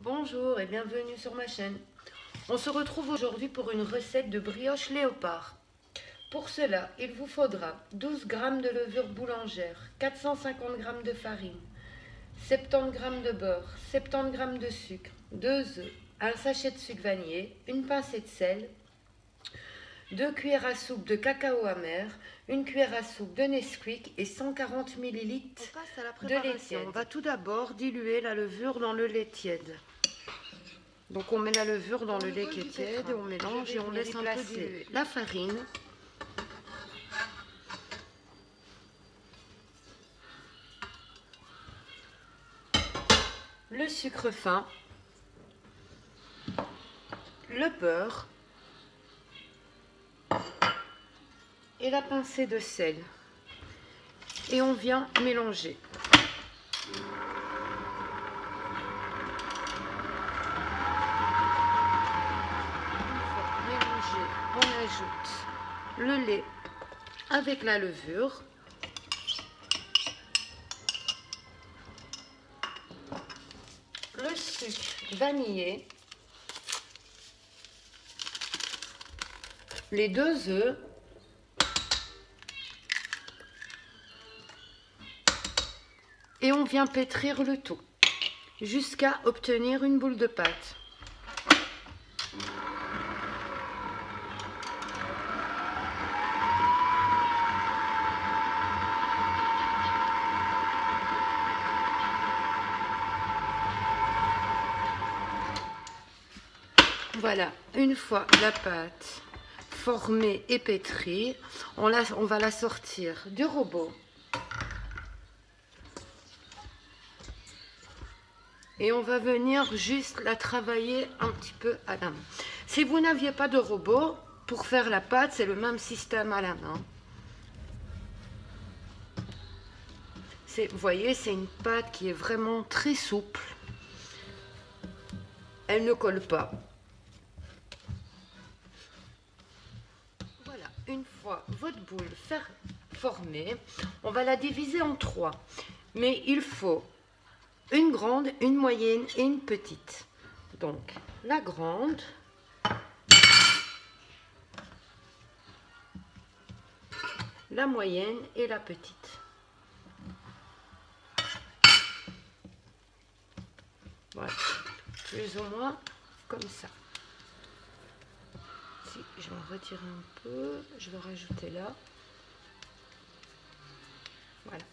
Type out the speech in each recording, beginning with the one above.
Bonjour et bienvenue sur ma chaîne. On se retrouve aujourd'hui pour une recette de brioche léopard. Pour cela, il vous faudra 12 g de levure boulangère, 450 g de farine, 70 g de beurre, 70 g de sucre, 2 œufs, un sachet de sucre vanillé, une pincée de sel, 2 cuillères à soupe de cacao amer, une cuillère à soupe de Nesquik et 140 ml de lait tiède. On va tout d'abord diluer la levure dans le lait tiède. Donc on met la levure dans le lait qui est tiède, on mélange et on laisse un peu diluer. La farine, le sucre fin, le beurre et la pincée de sel. Et on vient mélanger. On ajoute le lait avec la levure, le sucre vanillé, les 2 œufs, et on vient pétrir le tout jusqu'à obtenir une boule de pâte. Voilà, une fois la pâte formée et pétrie, on va la sortir du robot et on va venir juste la travailler un petit peu à la main. Si vous n'aviez pas de robot, pour faire la pâte, c'est le même système à la main. Vous voyez, c'est une pâte qui est vraiment très souple. Elle ne colle pas. Voilà, une fois votre boule formée, on va la diviser en 3. Mais il faut une grande, une moyenne et une petite. Donc, la grande, la moyenne et la petite. Voilà, plus ou moins comme ça. Si je vais en retirer un peu, je vais rajouter là. Voilà.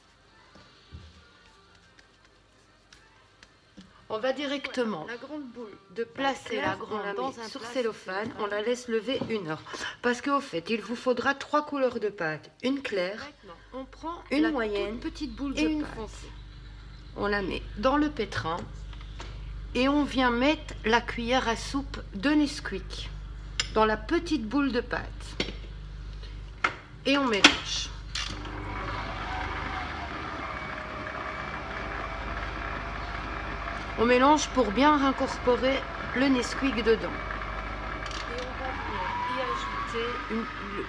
On va directement la grande boule de placer la grande dans un sur cellophane, on la laisse lever 1 heure. Parce qu'au fait, il vous faudra 3 couleurs de pâte, une claire, on prend une moyenne, petite boule et une foncée. On la met dans le pétrin et on vient mettre la cuillère à soupe de Nesquik dans la petite boule de pâte et on mélange. On mélange pour bien incorporer le Nesquik dedans. Et on va venir y ajouter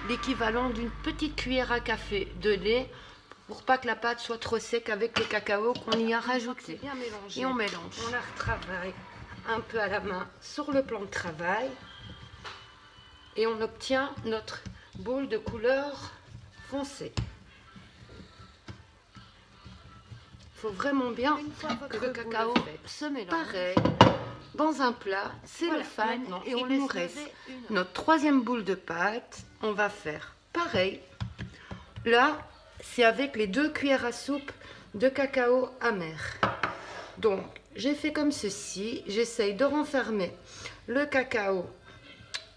l'équivalent d'une petite cuillère à café de lait pour pas que la pâte soit trop sec avec le cacao qu'on y a rajouté. Bien mélangé. Et on mélange. On la retravaille un peu à la main sur le plan de travail et on obtient notre boule de couleur foncée. Il faut vraiment bien que le cacao se mélange. Pareil, dans un plat, cellophane, voilà, et on nous reste notre 3e boule de pâte. On va faire pareil. Là, c'est avec les 2 cuillères à soupe de cacao amer. Donc, j'ai fait comme ceci. J'essaye de renfermer le cacao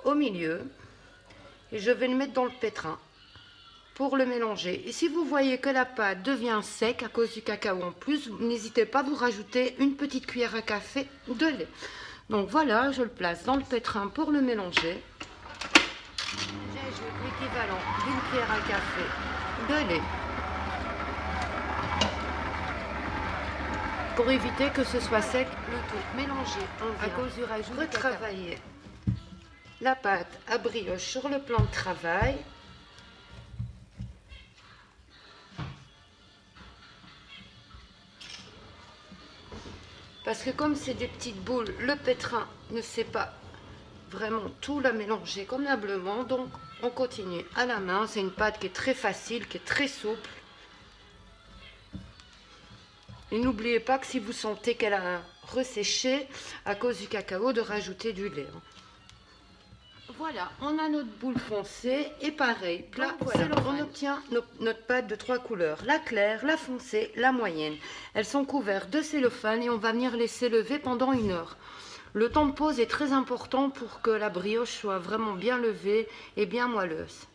au milieu et je vais le mettre dans le pétrin pour le mélanger. Et si vous voyez que la pâte devient sec à cause du cacao en plus, n'hésitez pas à vous rajouter une petite cuillère à café de lait. Donc voilà, je le place dans le pétrin pour le mélanger. J'ajoute l'équivalent d'une cuillère à café de lait pour éviter que ce soit sec. Le tout mélangé, à cause du rajout de retravailler la pâte à brioche sur le plan de travail. parce que comme c'est des petites boules, le pétrin ne sait pas vraiment tout la mélanger convenablement, donc on continue à la main. C'est une pâte qui est très facile, qui est très souple. Et n'oubliez pas que si vous sentez qu'elle a resséché à cause du cacao, de rajouter du lait. Voilà, on a notre boule foncée et pareil, plat, voilà, on obtient notre pâte de 3 couleurs, la claire, la foncée, la moyenne. Elles sont couvertes de cellophane et on va venir laisser lever pendant 1 heure. Le temps de pause est très important pour que la brioche soit vraiment bien levée et bien moelleuse.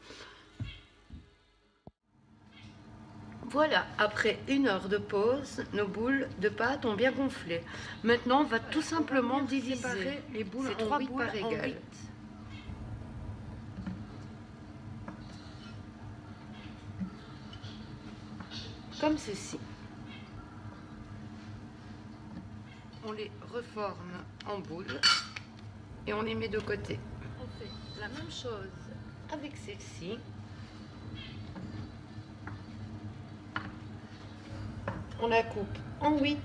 Voilà, après 1 heure de pause, nos boules de pâte ont bien gonflé. Maintenant, on va tout simplement diviser les boules en 3 boules par égales. Comme ceci. On les reforme en boules et on les met de côté. On fait la même chose avec celle-ci. On la coupe en 8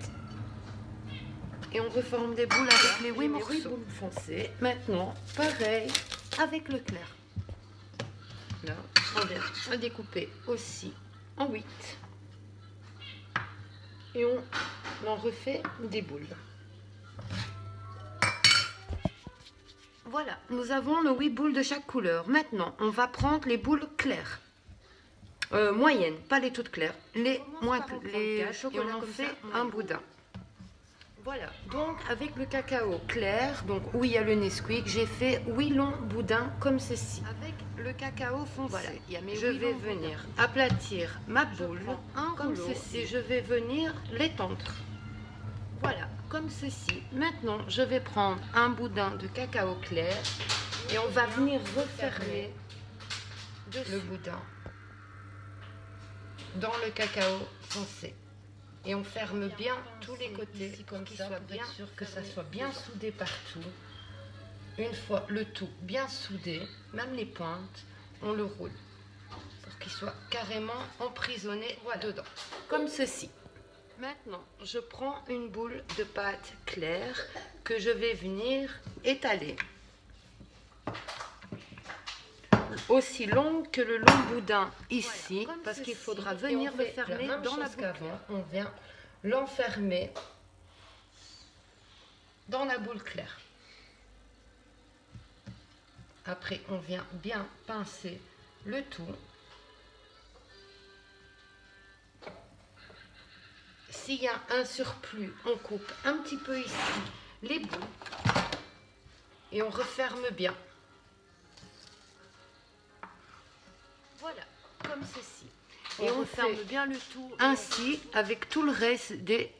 et on reforme des boules avec les 8 morceaux. Boules foncées. Maintenant, pareil avec le clair. Là, on vient découper aussi en 8. Et on en refait des boules. Voilà, nous avons nos 8 boules de chaque couleur. Maintenant, on va prendre les boules claires. Moyennes, pas les toutes claires. Les moins claires. Et on en fait un boudin. Voilà, donc avec le cacao clair, donc où il y a le Nesquik, j'ai fait 8 longs boudins comme ceci. Avec le cacao foncé, voilà, je vais venir aplatir ma boule comme ceci. Et je vais venir l'étendre. Voilà, comme ceci. Maintenant, je vais prendre un boudin de cacao clair et on va venir refermer le boudin dans le cacao foncé. Et on ferme bien tous les côtés, comme ça, pour être sûr que ça soit bien soudé partout. Une fois le tout bien soudé, même les pointes, on le roule pour qu'il soit carrément emprisonné dedans, comme ceci. Maintenant, je prends une boule de pâte claire que je vais venir étaler. Aussi longue que le long boudin ici, voilà, parce qu'il faudra venir le fermer dans la boule. On vient l'enfermer dans la boule claire. Après, on vient bien pincer le tout. S'il y a un surplus, on coupe un petit peu ici les bouts et on referme bien. Voilà, comme ceci. Et on ferme bien le tout ainsi avec tout le reste des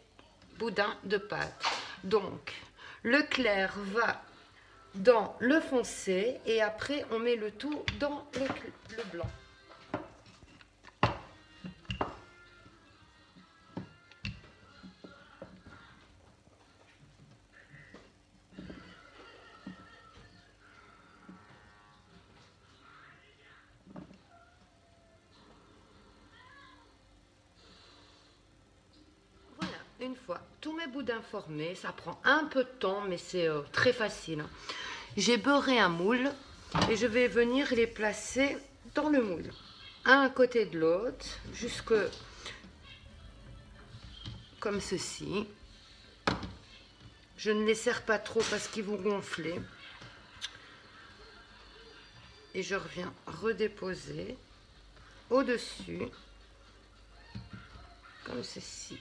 boudins de pâte. Donc, le clair va dans le foncé et après on met le tout dans le blanc. Une fois tous mes boudins formés, ça prend un peu de temps, mais c'est très facile. J'ai beurré un moule et je vais venir les placer dans le moule, un à côté de l'autre, jusque comme ceci. Je ne les serre pas trop parce qu'ils vont gonfler. Et je reviens redéposer au-dessus, comme ceci.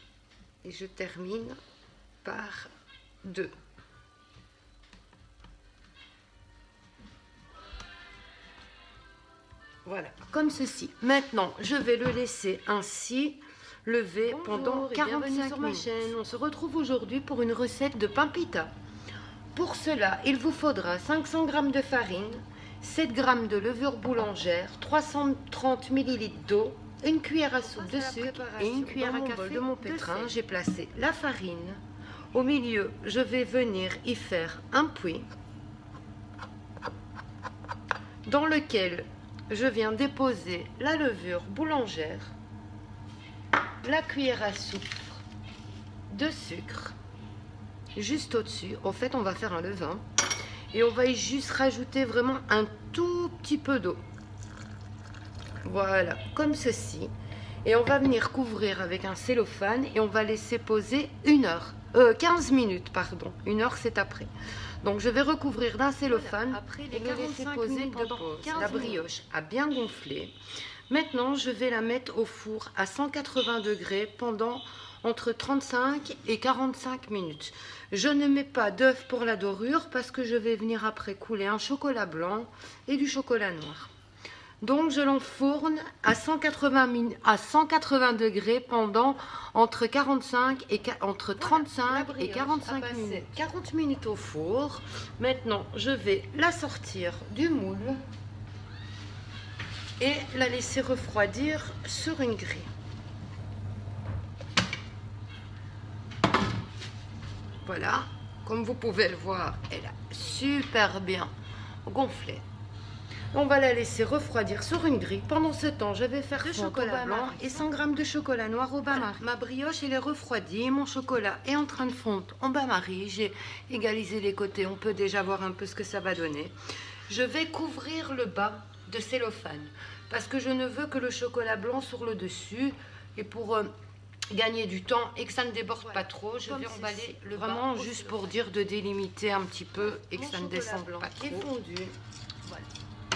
Et je termine par 2. Voilà, comme ceci. Maintenant, je vais le laisser ainsi lever pendant 45 minutes. Sur ma chaîne. On se retrouve aujourd'hui pour une recette de pain pita. Pour cela, il vous faudra 500 g de farine, 7 g de levure boulangère, 330 ml d'eau, une cuillère à soupe de sucre et une cuillère à café de mon pétrin. J'ai placé la farine. Au milieu, je vais venir y faire un puits dans lequel je viens déposer la levure boulangère, la cuillère à soupe de sucre juste au-dessus. En fait, on va faire un levain. Et on va y juste rajouter vraiment un tout petit peu d'eau. Voilà, comme ceci. Et on va venir couvrir avec un cellophane et on va laisser poser 15 minutes, pardon. 1 heure, c'est après. Donc, je vais recouvrir d'un cellophane après les et le laisser 45 poser minutes pendant 15 minutes. La brioche a bien gonflé. Maintenant, je vais la mettre au four à 180 degrés pendant entre 35 et 45 minutes. Je ne mets pas d'œuf pour la dorure parce que je vais venir après couler un chocolat blanc et du chocolat noir. Donc, je l'enfourne à 180 degrés pendant entre 35 et 45 minutes. 40 minutes au four. Maintenant, je vais la sortir du moule et la laisser refroidir sur une grille. Voilà, comme vous pouvez le voir, elle a super bien gonflé. On va la laisser refroidir sur une grille. Pendant ce temps, je vais faire du chocolat blanc et 100 g de chocolat noir au bain-marie. Ma brioche, elle est refroidie. Mon chocolat est en train de fondre en bain-marie. J'ai égalisé les côtés. On peut déjà voir un peu ce que ça va donner. Je vais couvrir le bas de cellophane parce que je ne veux que le chocolat blanc sur le dessus. Et pour gagner du temps et que ça ne déborde pas trop, je vais emballer le bas. Vraiment juste pour dire de délimiter un petit peu et que ça ne descende pas trop. Est fondu. Voilà.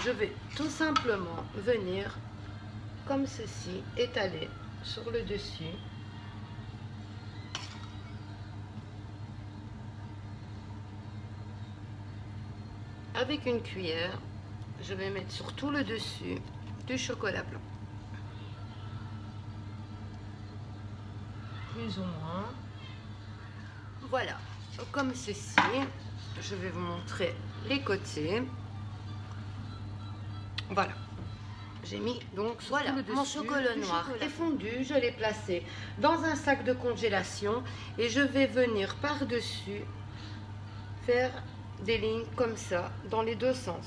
Je vais tout simplement venir comme ceci, étaler sur le dessus. Avec une cuillère, je vais mettre sur tout le dessus du chocolat blanc. Plus ou moins. Voilà, comme ceci. Je vais vous montrer les côtés. Voilà. J'ai mis donc voilà mon chocolat noir est fondu. Je l'ai placé dans un sac de congélation et je vais venir par-dessus faire des lignes comme ça dans les deux sens.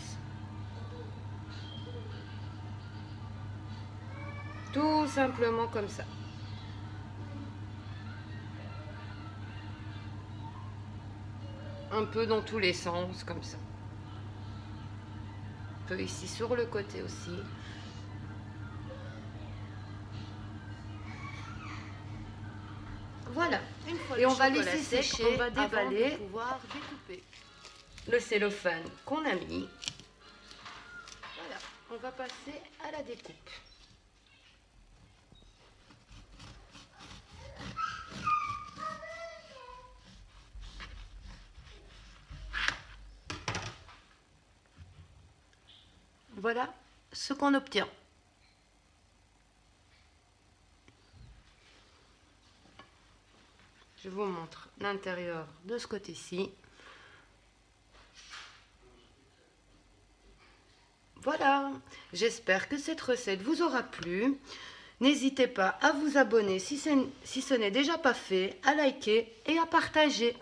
Tout simplement comme ça. Un peu dans tous les sens comme ça. Un peu ici sur le côté aussi. Voilà. Et on va laisser sécher, on va déballer le cellophane qu'on a mis. Voilà, on va passer à la découpe. Voilà ce qu'on obtient. Je vous montre l'intérieur de ce côté-ci. Voilà, j'espère que cette recette vous aura plu. N'hésitez pas à vous abonner si ce n'est déjà pas fait, à liker et à partager.